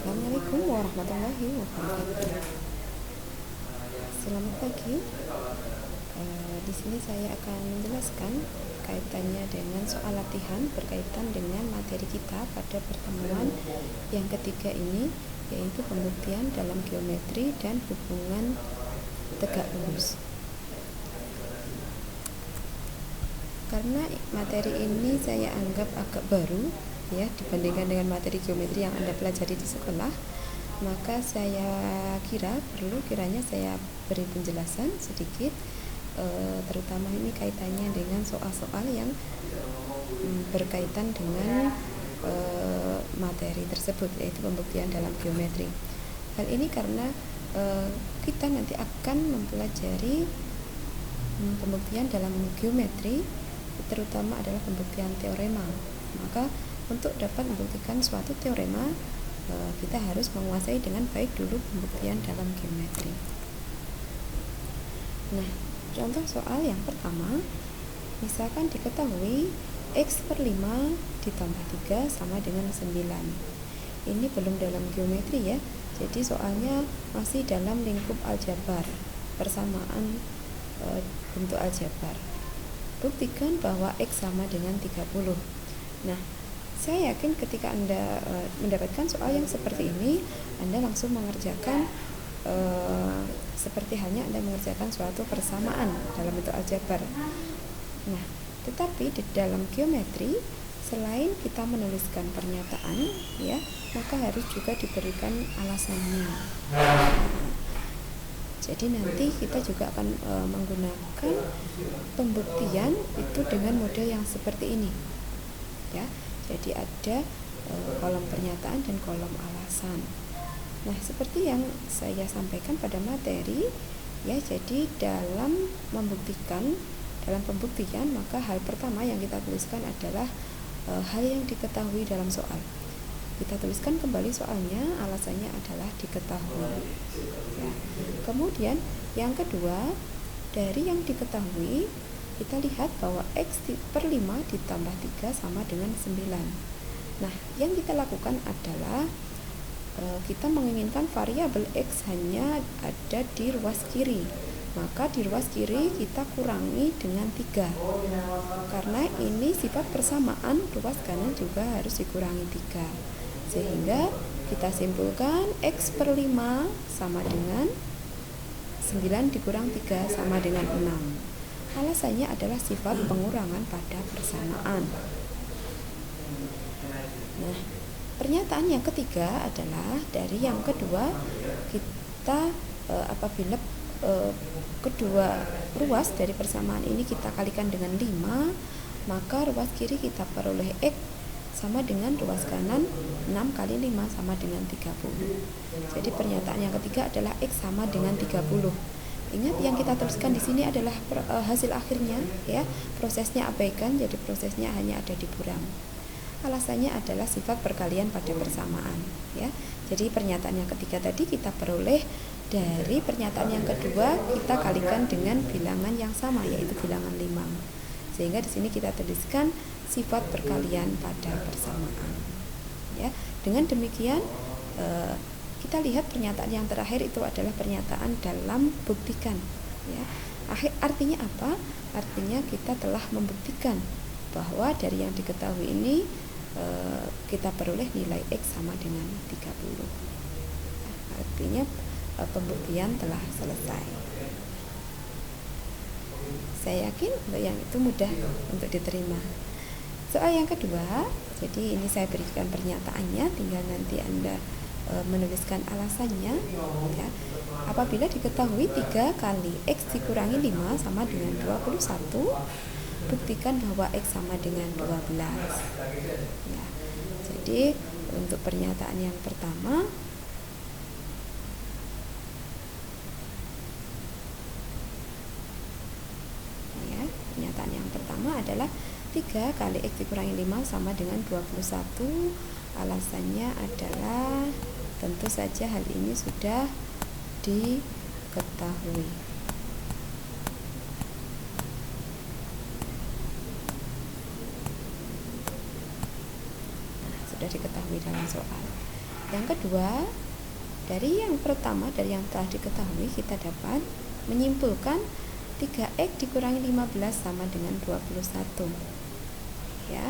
Assalamualaikum warahmatullahi wabarakatuh. Selamat pagi. Di sini saya akan menjelaskan kaitannya dengan soal latihan berkaitan dengan materi kita pada pertemuan yang ketiga ini, yaitu pembuktian dalam geometri dan hubungan tegak lurus. Karena materi ini saya anggap agak baru ya dibandingkan dengan materi geometri yang Anda pelajari di sekolah, maka saya kiranya saya beri penjelasan sedikit, terutama ini kaitannya dengan soal-soal yang berkaitan dengan materi tersebut, yaitu pembuktian dalam geometri. Hal ini karena kita nanti akan mempelajari pembuktian dalam geometri, terutama adalah pembuktian teorema. Maka untuk dapat membuktikan suatu teorema, kita harus menguasai dengan baik dulu pembuktian dalam geometri. Nah, contoh soal yang pertama, misalkan diketahui X per 5 ditambah 3 sama dengan 9. Ini belum dalam geometri ya, jadi soalnya masih dalam lingkup aljabar, persamaan bentuk aljabar. Buktikan bahwa X sama dengan 30. Nah, saya yakin ketika Anda mendapatkan soal yang seperti ini, Anda langsung mengerjakan seperti halnya Anda mengerjakan suatu persamaan dalam bentuk aljabar. Nah, tetapi di dalam geometri, selain kita menuliskan pernyataan, ya, maka harus juga diberikan alasannya. Jadi nanti kita juga akan menggunakan pembuktian itu dengan model yang seperti ini, ya. Jadi ada kolom pernyataan dan kolom alasan. Nah, seperti yang saya sampaikan pada materi, ya. Jadi dalam pembuktian, maka hal pertama yang kita tuliskan adalah hal yang diketahui dalam soal. Kita tuliskan kembali soalnya, alasannya adalah diketahui. Ya. Kemudian yang kedua, dari yang diketahui, kita lihat bahwa X per 5 ditambah 3 sama dengan 9. Nah, yang kita lakukan adalah kita menginginkan variabel X hanya ada di ruas kiri. Maka di ruas kiri kita kurangi dengan 3. Karena ini sifat persamaan, ruas kanan juga harus dikurangi 3. Sehingga kita simpulkan X per 5 sama dengan 9 dikurang 3 sama dengan 6. Alasannya adalah sifat pengurangan pada persamaan. Nah, pernyataan yang ketiga adalah dari yang kedua, kita apabila kedua ruas dari persamaan ini kita kalikan dengan 5, maka ruas kiri kita peroleh X sama dengan ruas kanan 6 kali 5 sama dengan 30. Jadi pernyataan yang ketiga adalah X sama dengan 30. Ingat, yang kita tuliskan di sini adalah hasil akhirnya, ya. Prosesnya abaikan, jadi prosesnya hanya ada di buram. Alasannya adalah sifat perkalian pada persamaan, ya. Jadi pernyataan yang ketiga tadi kita peroleh dari pernyataan yang kedua, kita kalikan dengan bilangan yang sama, yaitu bilangan 5. Sehingga di sini kita tuliskan sifat perkalian pada persamaan, ya. Dengan demikian kita lihat pernyataan yang terakhir itu adalah pernyataan dalam buktikan, ya. Artinya apa? Artinya kita telah membuktikan bahwa dari yang diketahui ini kita peroleh nilai X sama dengan 30. Artinya pembuktian telah selesai. Saya yakin yang itu mudah untuk diterima. Soal yang kedua, jadi ini saya berikan pernyataannya, tinggal nanti Anda menuliskan alasannya, ya. Apabila diketahui 3 kali X dikurangi 5 sama dengan 21, buktikan bahwa X sama dengan 12, ya. Jadi untuk pernyataan yang pertama, ya, pernyataan yang pertama adalah 3 kali X dikurangi 5 sama dengan 21. Alasannya adalah tentu saja hal ini sudah diketahui. Sudah diketahui dalam soal. Yang kedua, dari yang pertama, dari yang telah diketahui, kita dapat menyimpulkan 3x dikurangi 15 sama dengan 21. Ya.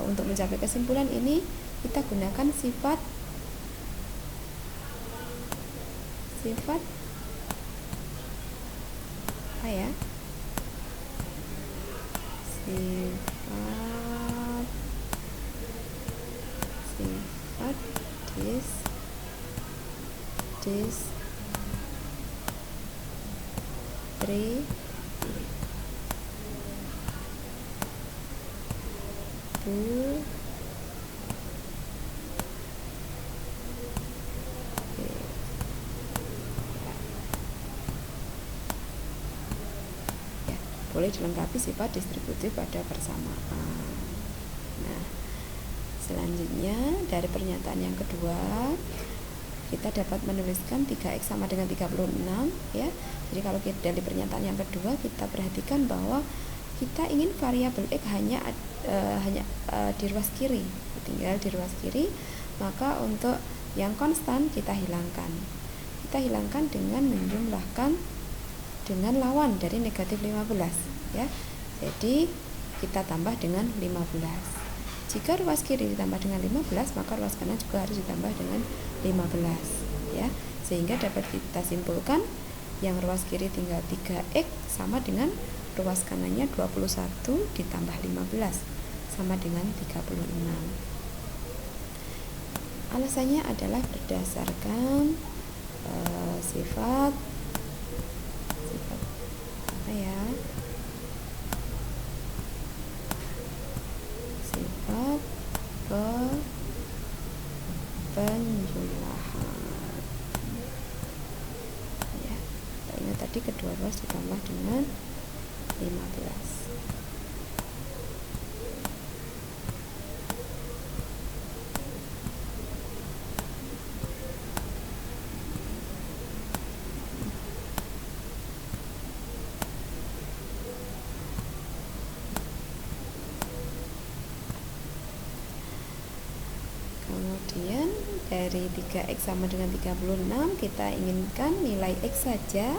Untuk mencapai kesimpulan ini kita gunakan sifat apa ya? Sifat boleh dilengkapi sifat distributif pada persamaan. Nah, selanjutnya dari pernyataan yang kedua, kita dapat menuliskan 3x sama dengan 36 ya. Jadi kalau kita dari pernyataan yang kedua, kita perhatikan bahwa kita ingin variabel x hanya di ruas kiri, tinggal di ruas kiri, maka untuk yang konstan kita hilangkan dengan menjumlahkan dengan lawan dari negatif 15 ya. Jadi kita tambah dengan 15. Jika ruas kiri ditambah dengan 15, maka ruas kanan juga harus ditambah dengan 15 ya. Sehingga dapat kita simpulkan yang ruas kiri tinggal 3x sama dengan ruas kanannya 21 ditambah 15 sama dengan 36. Alasannya adalah berdasarkan sifat apa ya? Sifat penjumlahan. Ya, kita ingat tadi kedua ruas ditambah dengan 15. Kemudian dari 3x sama dengan 36 kita inginkan nilai x saja,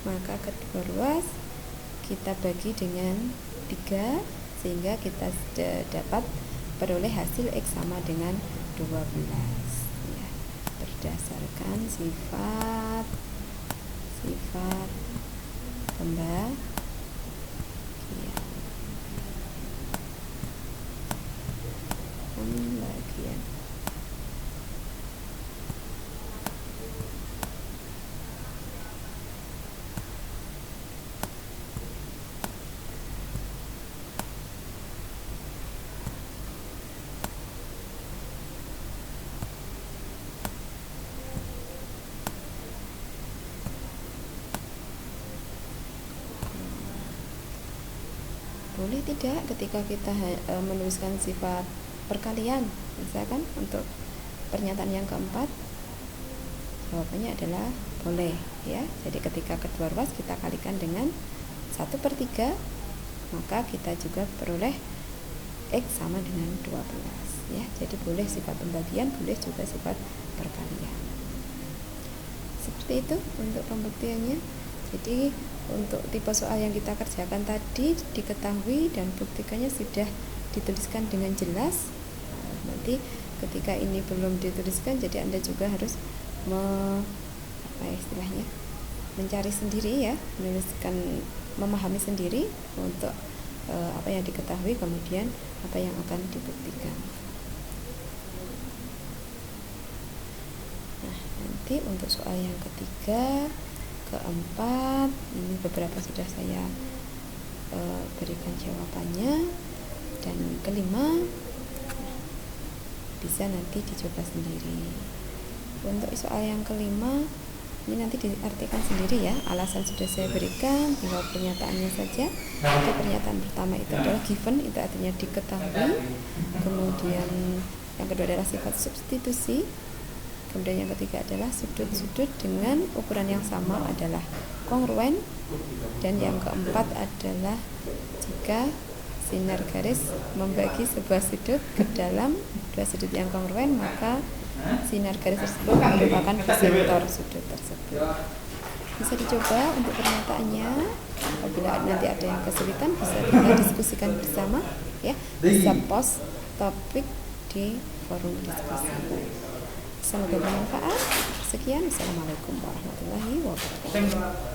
maka kedua ruas kita bagi dengan 3 sehingga kita dapat peroleh hasil x sama dengan 12 ya, berdasarkan sifat pembagian. Boleh tidak ketika kita menuliskan sifat perkalian, misalkan untuk pernyataan yang keempat, jawabannya adalah boleh ya. Jadi ketika kedua ruas kita kalikan dengan 1/3, maka kita juga peroleh x sama dengan 12 ya. Jadi boleh sifat pembagian, boleh juga sifat perkalian. Seperti itu untuk pembuktiannya. Jadi untuk tipe soal yang kita kerjakan tadi diketahui dan buktikannya sudah dituliskan dengan jelas. Nanti ketika ini belum dituliskan, jadi Anda juga harus mencari sendiri ya, menuliskan, memahami sendiri untuk apa yang diketahui, kemudian apa yang akan dibuktikan. Nah, nanti untuk soal yang ketiga, keempat, ini beberapa sudah saya berikan jawabannya, dan kelima bisa nanti dicoba sendiri. Untuk soal yang kelima ini nanti diartikan sendiri ya, alasan sudah saya berikan, tinggal pernyataannya saja. Jadi pernyataan pertama itu adalah given, itu artinya diketahui. Kemudian yang kedua adalah sifat substitusi. Kemudian yang ketiga adalah sudut-sudut dengan ukuran yang sama adalah kongruen. Dan yang keempat adalah jika sinar garis membagi sebuah sudut ke dalam dua sudut yang kongruen, maka sinar garis tersebut merupakan bisektor sudut tersebut. Bisa dicoba untuk pernyataannya. Apabila nanti ada yang kesulitan, bisa kita diskusikan bersama, ya. Bisa post topik di forum diskusi. Semoga bermanfaat. Sekian, assalamualaikum warahmatullahi wabarakatuh.